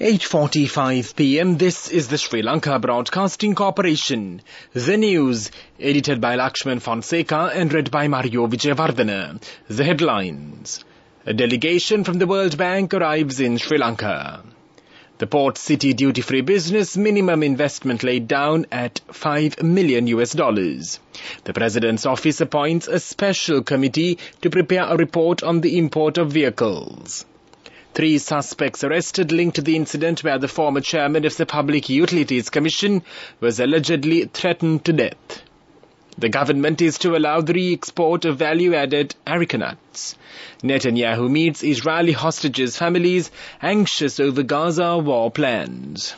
8:45 p.m. This is the Sri Lanka Broadcasting Corporation. The news, edited by Lakshman Fonseca and read by Mario Vijayavardhana. The headlines. A delegation from the World Bank arrives in Sri Lanka. The port city duty-free business minimum investment laid down at $5 million. The President's office appoints a special committee to prepare a report on the import of vehicles. 3 suspects arrested linked to the incident where the former chairman of the Public Utilities Commission was allegedly threatened to death. The government is to allow the re-export of value-added areca nuts. Netanyahu meets Israeli hostages' families anxious over Gaza war plans.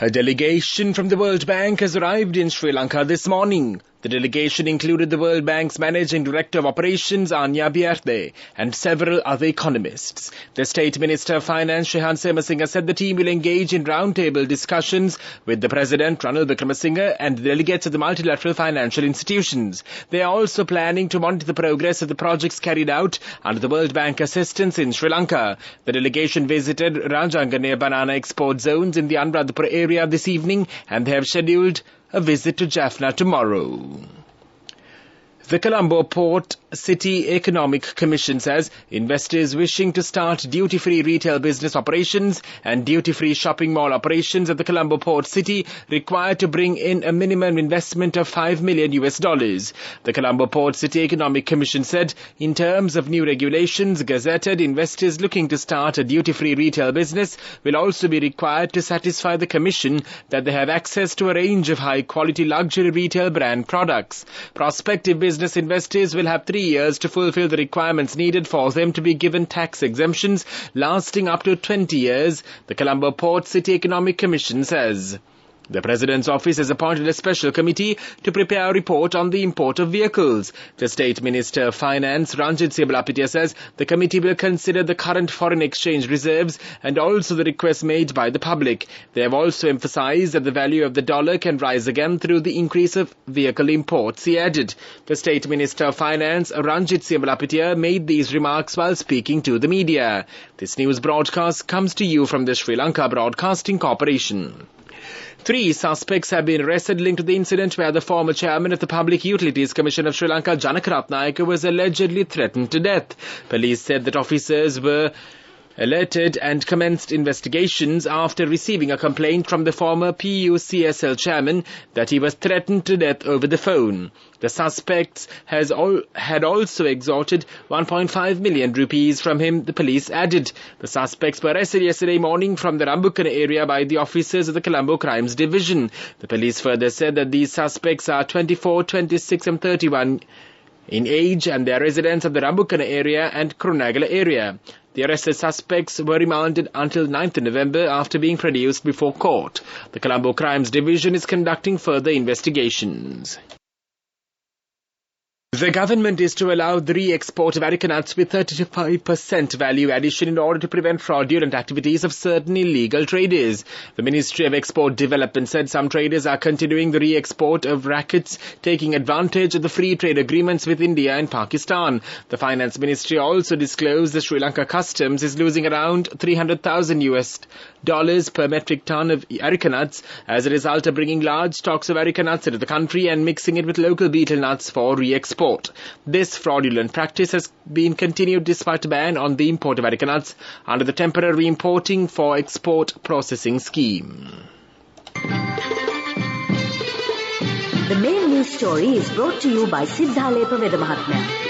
A delegation from the World Bank has arrived in Sri Lanka this morning. The delegation included the World Bank's Managing Director of Operations, Anya Bierte, and several other economists. The State Minister of Finance, Shehan Semasinga, said the team will engage in roundtable discussions with the President, Ranil Wickremesinghe, and the delegates of the multilateral financial institutions. They are also planning to monitor the progress of the projects carried out under the World Bank assistance in Sri Lanka. The delegation visited Rajangane banana export zones in the Anuradhapura area this evening, and they have scheduled a visit to Jaffna tomorrow. The Colombo Port City Economic Commission says investors wishing to start duty-free retail business operations and duty-free shopping mall operations at the Colombo Port City require to bring in a minimum investment of $5 million. The Colombo Port City Economic Commission said, in terms of new regulations gazetted, investors looking to start a duty-free retail business will also be required to satisfy the Commission that they have access to a range of high-quality luxury retail brand products. Prospective business investors will have 3 years to fulfill the requirements needed for them to be given tax exemptions lasting up to 20 years, the Colombo Port City Economic Commission says. The President's office has appointed a special committee to prepare a report on the import of vehicles. The State Minister of Finance, Ranjit Siyamalapitia, says the committee will consider the current foreign exchange reserves and also the requests made by the public. They have also emphasized that the value of the dollar can rise again through the increase of vehicle imports, he added. The State Minister of Finance, Ranjit Siyamalapitia, made these remarks while speaking to the media. This news broadcast comes to you from the Sri Lanka Broadcasting Corporation. 3 suspects have been arrested linked to the incident where the former chairman of the Public Utilities Commission of Sri Lanka, Janaka Ratnayaka, was allegedly threatened to death. Police said that officers were alerted and commenced investigations after receiving a complaint from the former PUCSL chairman that he was threatened to death over the phone. The suspects had also extorted 1.5 million rupees from him, the police added. The suspects were arrested yesterday morning from the Rambukana area by the officers of the Colombo Crimes Division. The police further said that these suspects are 24, 26 and 31 in age, and they are residents of the Rambukana area and Kurunagala area. The arrested suspects were remanded until 9th November after being produced before court. The Colombo Crimes Division is conducting further investigations. The government is to allow the re-export of areca nuts with 35% value addition in order to prevent fraudulent activities of certain illegal traders. The Ministry of Export Development said some traders are continuing the re-export of rackets, taking advantage of the free trade agreements with India and Pakistan. The Finance Ministry also disclosed that Sri Lanka Customs is losing around $300,000 per metric ton of areca nuts as a result of bringing large stocks of areca nuts into the country and mixing it with local betel nuts for re-export. This fraudulent practice has been continued despite a ban on the import of areca nuts under the temporary importing for export processing scheme. The main news story is brought to you by Sinhala Mahatmya.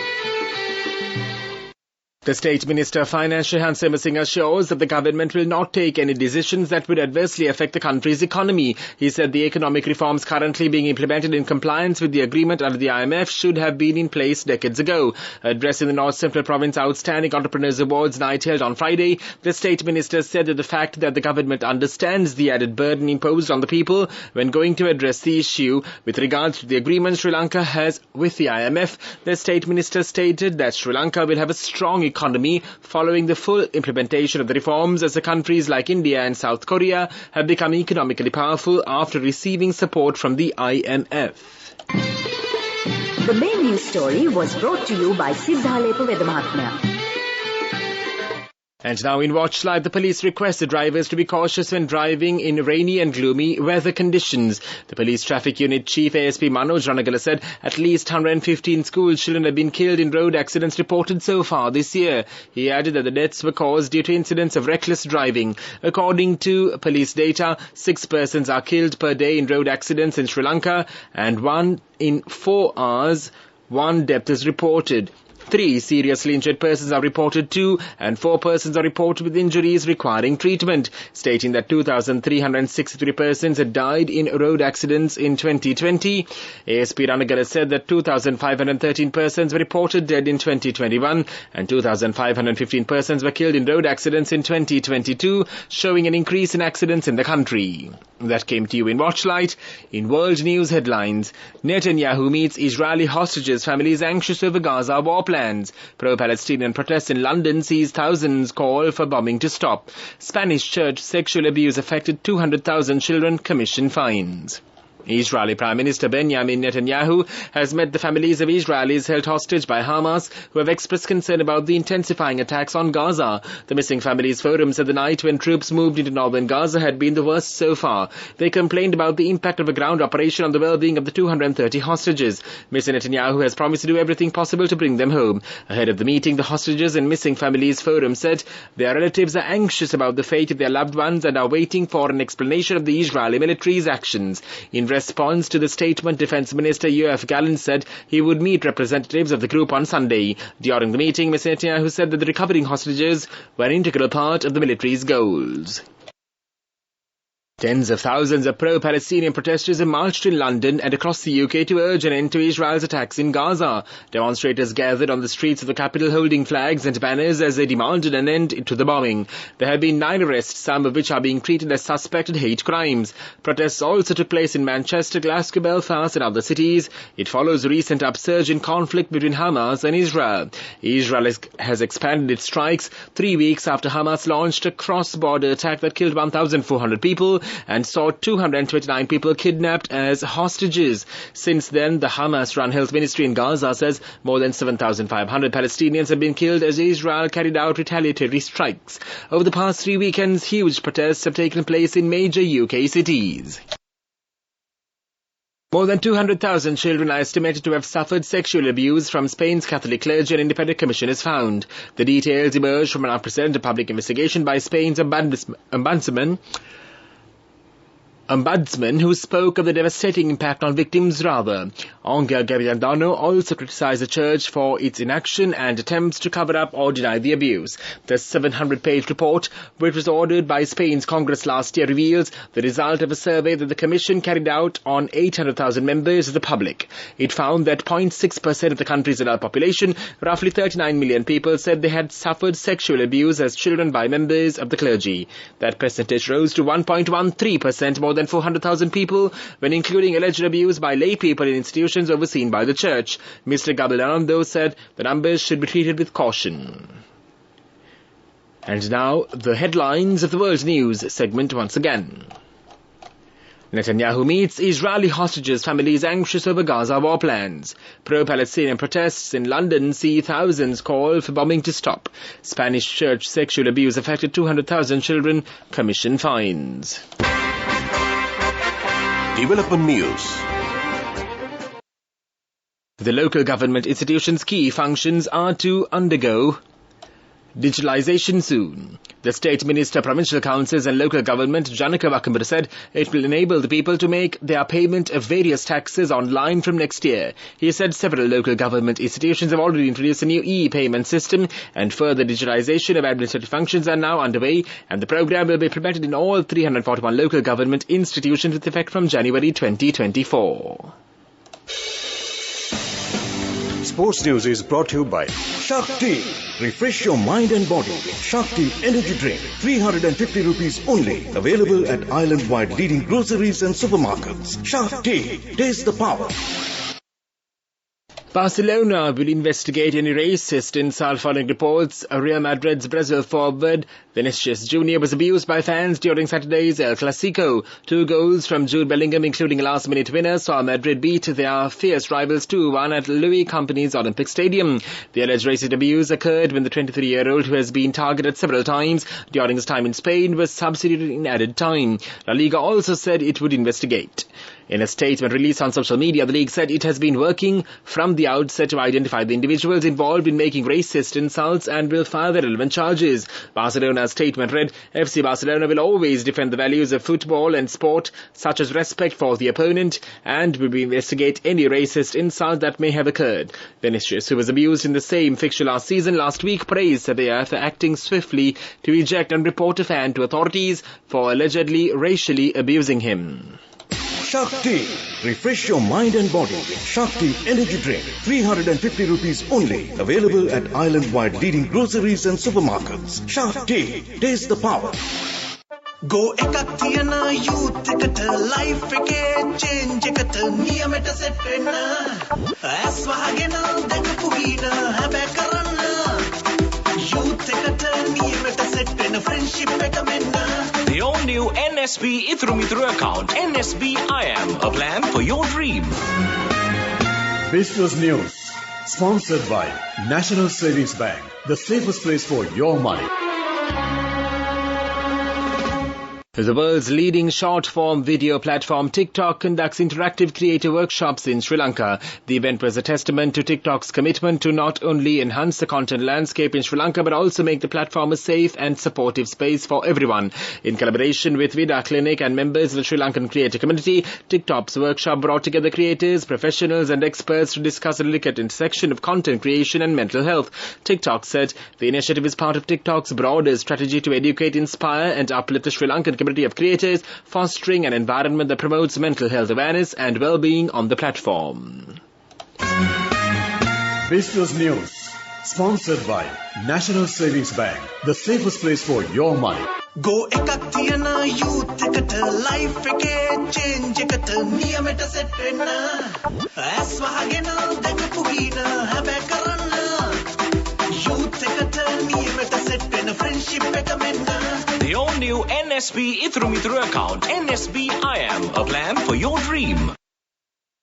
The State Minister of Finance, Shehan Semasinga, assures that the government will not take any decisions that would adversely affect the country's economy. He said the economic reforms currently being implemented in compliance with the agreement under the IMF should have been in place decades ago. Addressing the North Central Province Outstanding Entrepreneurs Awards night held on Friday, the State Minister said that the fact that the government understands the added burden imposed on the people when going to address the issue with regards to the agreement Sri Lanka has with the IMF, the State Minister stated that Sri Lanka will have a strong economy following the full implementation of the reforms as the countries like India and South Korea have become economically powerful after receiving support from the IMF. The main news story was brought to you by Sinhala Vedamahatmya. And now in Watch Live, the police request the drivers to be cautious when driving in rainy and gloomy weather conditions. The police traffic unit chief ASP Manoj Ranagala said at least 115 school children have been killed in road accidents reported so far this year. He added that the deaths were caused due to incidents of reckless driving. According to police data, 6 persons are killed per day in road accidents in Sri Lanka, and 1 in 4 hours, 1 death is reported. 3 seriously injured persons are reported too, and 4 persons are reported with injuries requiring treatment, stating that 2,363 persons had died in road accidents in 2020. ASP Ranagala said that 2,513 persons were reported dead in 2021, and 2,515 persons were killed in road accidents in 2022, showing an increase in accidents in the country. That came to you in Watchlight. In world news headlines, Netanyahu meets Israeli hostages, families anxious over Gaza war plans. Pro-Palestinian protests in London sees thousands call for bombing to stop. Spanish church sexual abuse affected 200,000 children, commission fines. Israeli Prime Minister Benjamin Netanyahu has met the families of Israelis held hostage by Hamas, who have expressed concern about the intensifying attacks on Gaza. The Missing Families Forum said the night when troops moved into northern Gaza had been the worst so far. They complained about the impact of a ground operation on the well-being of the 230 hostages. Mr. Netanyahu has promised to do everything possible to bring them home. Ahead of the meeting, the hostages and Missing Families Forum said their relatives are anxious about the fate of their loved ones and are waiting for an explanation of the Israeli military's actions. In response to the statement, Defense Minister Yoav Gallant said he would meet representatives of the group on Sunday. During the meeting, Mr. Netanyahu said that the recovering hostages were an integral part of the military's goals. Tens of thousands of pro-Palestinian protesters have marched in London and across the UK to urge an end to Israel's attacks in Gaza. Demonstrators gathered on the streets of the capital holding flags and banners as they demanded an end to the bombing. There have been 9 arrests, some of which are being treated as suspected hate crimes. Protests also took place in Manchester, Glasgow, Belfast and other cities. It follows a recent upsurge in conflict between Hamas and Israel. Israel has expanded its strikes 3 weeks after Hamas launched a cross-border attack that killed 1,400 people and saw 229 people kidnapped as hostages. Since then, the Hamas-run health ministry in Gaza says more than 7,500 Palestinians have been killed as Israel carried out retaliatory strikes. Over the past 3 weekends, huge protests have taken place in major UK cities. More than 200,000 children are estimated to have suffered sexual abuse from Spain's Catholic clergy, an independent commission has found. The details emerged from an unprecedented public investigation by Spain's ombudsman who spoke of the devastating impact on victims rather. Onga Gaviandano also criticized the church for its inaction and attempts to cover up or deny the abuse. The 700-page report, which was ordered by Spain's Congress last year, reveals the result of a survey that the Commission carried out on 800,000 members of the public. It found that 0.6% of the country's adult population, roughly 39 million people, said they had suffered sexual abuse as children by members of the clergy. That percentage rose to 1.13%, more than 400,000 people, when including alleged abuse by lay people in institutions overseen by the church. Mr. Gabilanando said the numbers should be treated with caution. And now, the headlines of the World News segment once again. Netanyahu meets Israeli hostages, families anxious over Gaza war plans. Pro-Palestinian protests in London see thousands call for bombing to stop. Spanish church sexual abuse affected 200,000 children, commission fines. Development News. The local government institutions' key functions are to undergo digitalization soon. The State Minister, Provincial Councils and Local Government, Janaka Wakamura, said it will enable the people to make their payment of various taxes online from next year. He said several local government institutions have already introduced a new e-payment system and further digitalization of administrative functions are now underway, and the program will be implemented in all 341 local government institutions with effect from January 2024. Sports News is brought to you by Shakti. Refresh your mind and body. Shakti Energy Drink. 350 rupees only. Available at island-wide leading groceries and supermarkets. Shakti. Taste the power. Barcelona will investigate any racist insult following reports Real Madrid's Brazil forward Vinicius Jr. was abused by fans during Saturday's El Clasico. 2 goals from Jude Bellingham, including a last-minute winner, saw Madrid beat their fierce rivals 2-1 at Louis Company's Olympic Stadium. The alleged racist abuse occurred when the 23-year-old, who has been targeted several times during his time in Spain, was substituted in added time. La Liga also said it would investigate. In a statement released on social media, the league said it has been working from the outset to identify the individuals involved in making racist insults and will file the relevant charges. Barcelona's statement read, FC Barcelona will always defend the values of football and sport, such as respect for the opponent, and will investigate any racist insult that may have occurred. Vinicius, who was abused in the same fixture last week, praised Sevilla for acting swiftly to eject and report a fan to authorities for allegedly racially abusing him. Shakti. Refresh your mind and body with Shakti Energy Drink. 350 rupees only. Available at island-wide leading groceries and supermarkets. Shakti. Taste the power. Go ekak tiyana youth eකට life එකේ change එකට නියමෙට set වෙන්න ඇස් වහගෙන දැකපු හීන හැබැ කරන්න youth එකට නියමෙට set වෙන්න friendship එක මෙන්න. The all-new NSB Ithru account, NSB IM, a plan for your dream. Business News, sponsored by National Savings Bank, the safest place for your money. The world's leading short-form video platform TikTok conducts interactive creator workshops in Sri Lanka. The event was a testament to TikTok's commitment to not only enhance the content landscape in Sri Lanka but also make the platform a safe and supportive space for everyone. In collaboration with Vida Clinic and members of the Sri Lankan creator community, TikTok's workshop brought together creators, professionals and experts to discuss a delicate intersection of content creation and mental health. TikTok said the initiative is part of TikTok's broader strategy to educate, inspire and uplift the Sri Lankan community of creators, fostering an environment that promotes mental health awareness and well-being on the platform. Business News, sponsored by National Savings Bank, the safest place for your money. Go ekak tiyana youth එකට life එකේ change එකට නියමෙට set වෙන්න ඇස් වහගෙන දැකපු හීන හැබැ කරන්න youth එකට නියමෙට set වෙන්න friendship එක මෙන්න. The all-new NSB Ithru account, NSB IM, a plan for your dream.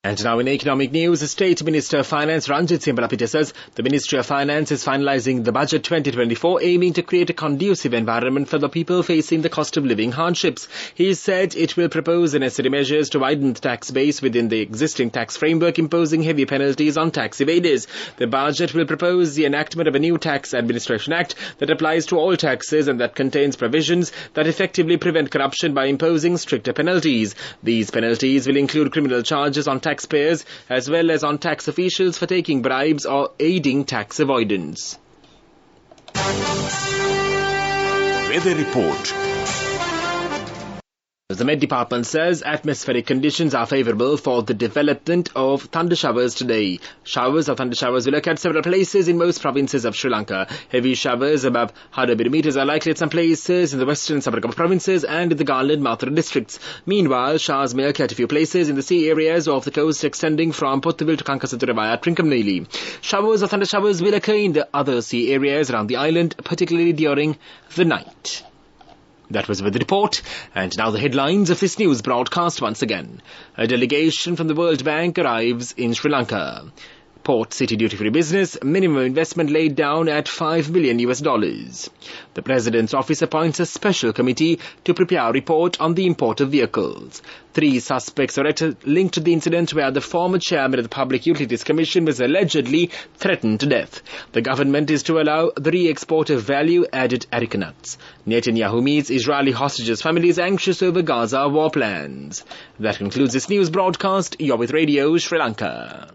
And now in economic news, the State Minister of Finance Ranjit Simbalapita says the Ministry of Finance is finalising the Budget 2024 aiming to create a conducive environment for the people facing the cost of living hardships. He said it will propose the necessary measures to widen the tax base within the existing tax framework, imposing heavy penalties on tax evaders. The budget will propose the enactment of a new Tax Administration Act that applies to all taxes and that contains provisions that effectively prevent corruption by imposing stricter penalties. These penalties will include criminal charges on taxpayers as well as on tax officials for taking bribes or aiding tax avoidance. Weather report. The Met Department says atmospheric conditions are favourable for the development of thunder showers today. Showers or thunder showers will occur at several places in most provinces of Sri Lanka. Heavy showers above 100 millimetres are likely at some places in the western Sabarkama provinces and in the Garland Mathura districts. Meanwhile, showers may occur at a few places in the sea areas of the coast extending from Potthuville to Kankasathura via Trincomalee. Showers or thunder showers will occur in the other sea areas around the island, particularly during the night. That was with the report, and now the headlines of this news broadcast once again. A delegation from the World Bank arrives in Sri Lanka. Port City duty-free business, minimum investment laid down at $5 million. The President's office appoints a special committee to prepare a report on the import of vehicles. 3 suspects are linked to the incident where the former chairman of the Public Utilities Commission was allegedly threatened to death. The government is to allow the re-export of value-added areca nuts. Netanyahu meets Israeli hostages' families anxious over Gaza war plans. That concludes this news broadcast. You're with Radio Sri Lanka.